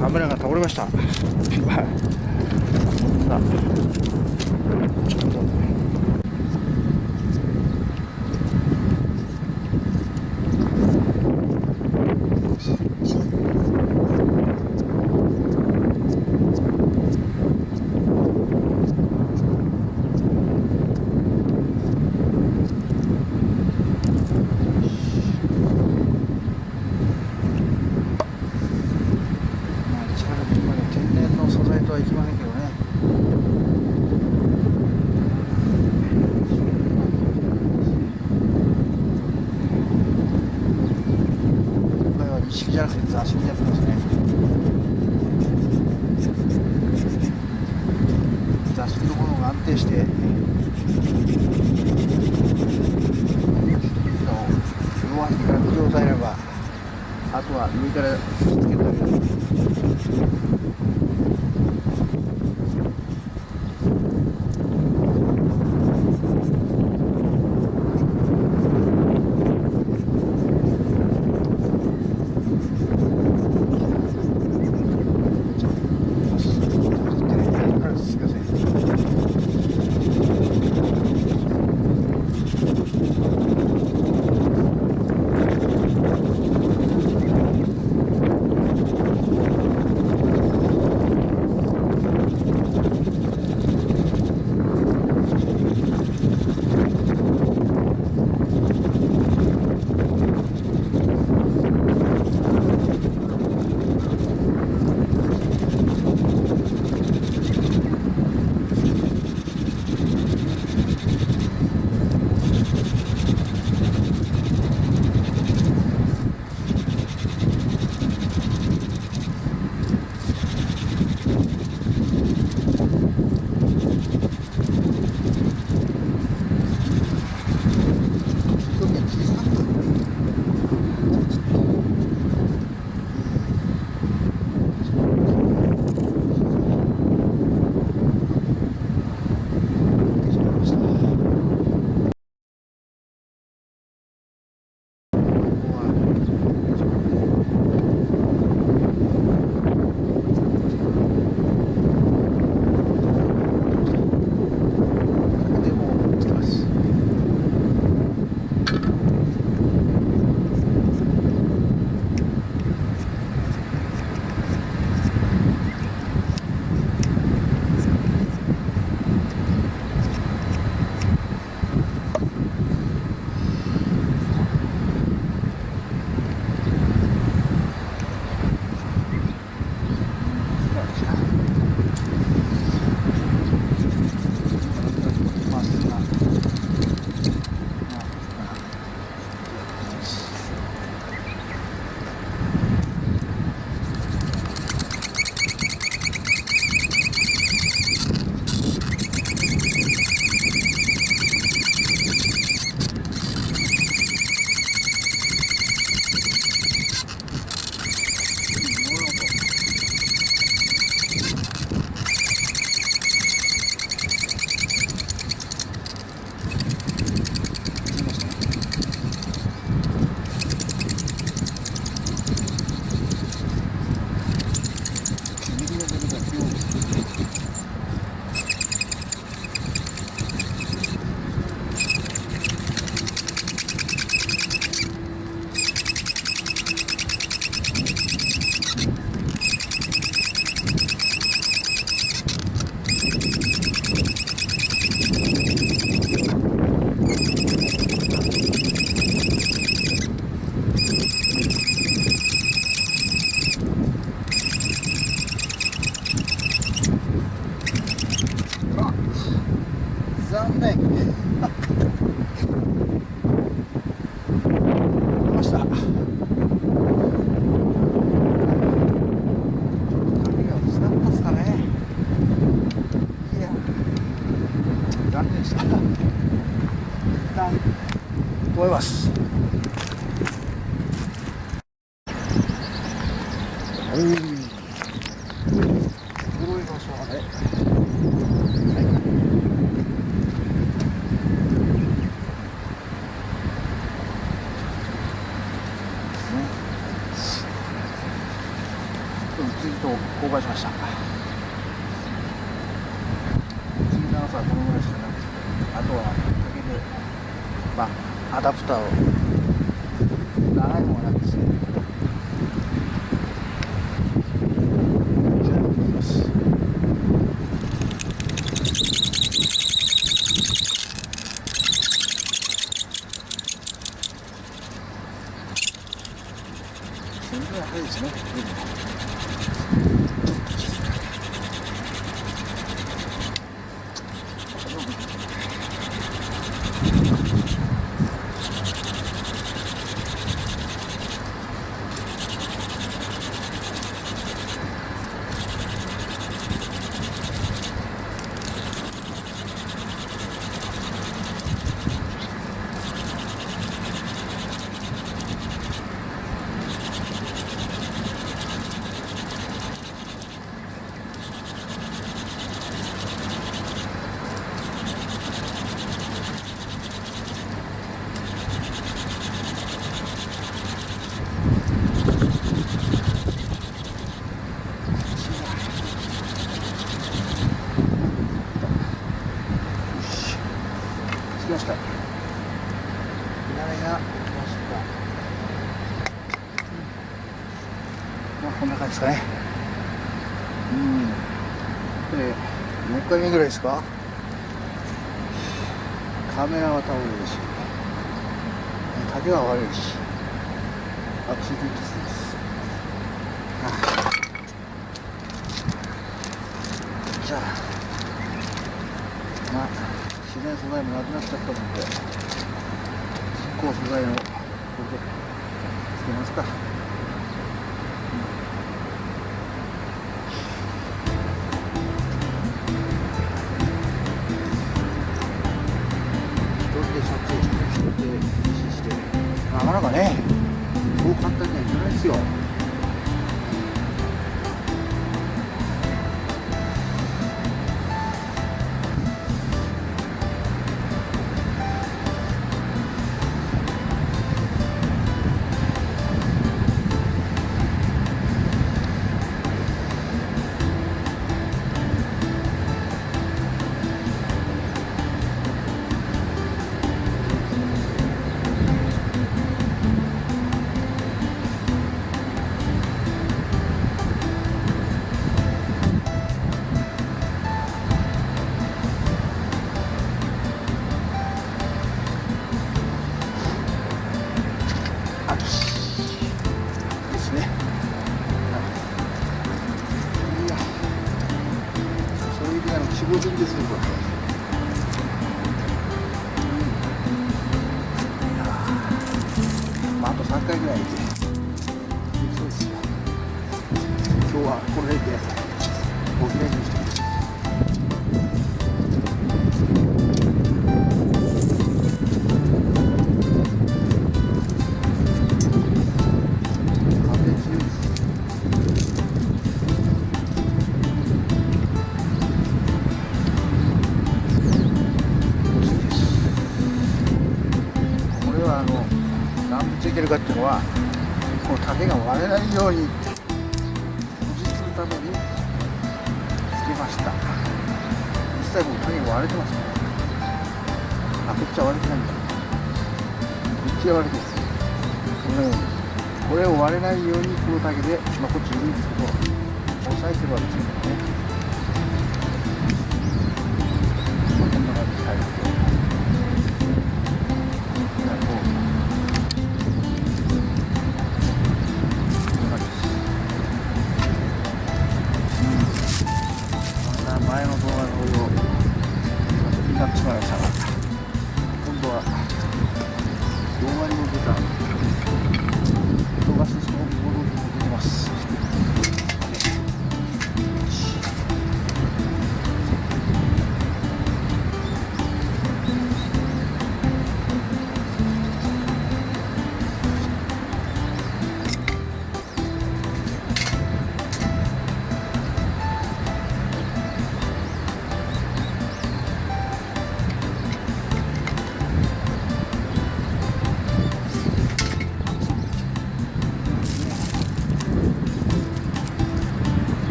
カメラが倒れました。こんなちょっと天然の素材とはいきませんけどね。今回は一式じゃなくて座敷でやってますね。座敷のものが安定して両足が浮く状態ならば、あとは上からつけるだけです。残念。出ました。髪が薄かったですかね。いや、残念でした。一旦止めます。はい。黒い場所はね。次とアダプターを長いものなんですね。じゃあ行きます。それぐらい早いですね。着きました。ヒラメが来ました。まあこんな感じですかね。4回目ぐらいですか。カメラは倒れるし、竹は割れるし、アクシデントです。じゃあ、まあ自然素材もなくなっちゃったので、人工素材をこれでつけますか。撮影して一人で実施して、なかなかね、そう簡単にはいかないですよ。ですね。いや、そういう意味で仕事ですよ、これ。まあ、あと3回ぐらいでそうですよ。今日はこれでお開きにしてます。何についてるかっていうのは、この竹が割れないように保持するためにつけました。実際もう竹が割れてますね。あ、こっちは割れてないんだ。こっちは割れてます。このようにこれを割れないようにこの竹で、まあ、こっちいるんですけど押さえてるわけですよね。まあ、こんな感じで入って、前の動画の同様になってしまいましたが、今度は動画にも出た動画ストーブボードにも出てます。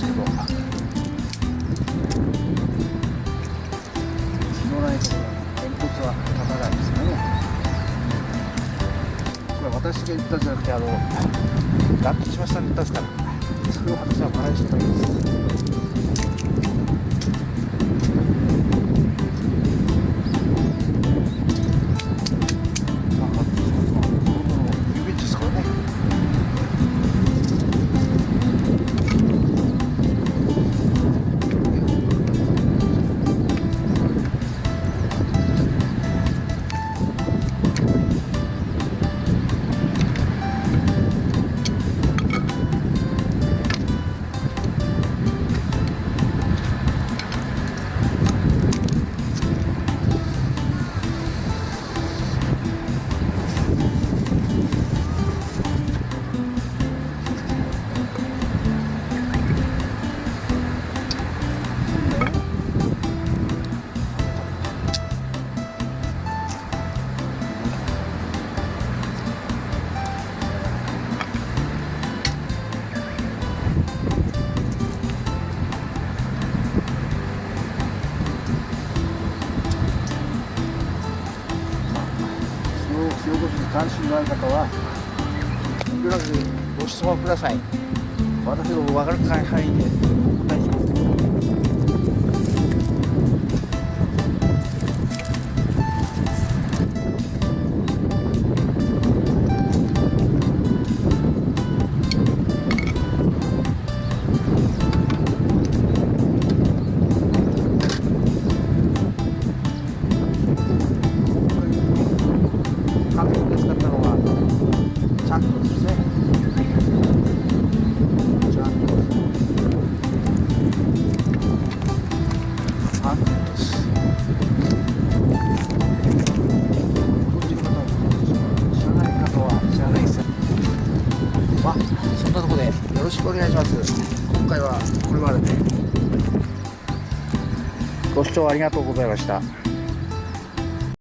したけど、広ないところに煙突は立たないですよね。これ私が言ったんじゃなくて、ガット島さんに言ったんですから、それを私はバラにしております。塩越しに関心のある方は遠慮なくご質問ください。私の分かる範囲でお答えします。紙を使ったのはちゃんとですね。ちゃんとです。ちゃんとです。ご存知の方は知らない方は知らないですよ。まあそんなところでよろしくお願いします。今回はこれまででご視聴ありがとうございました。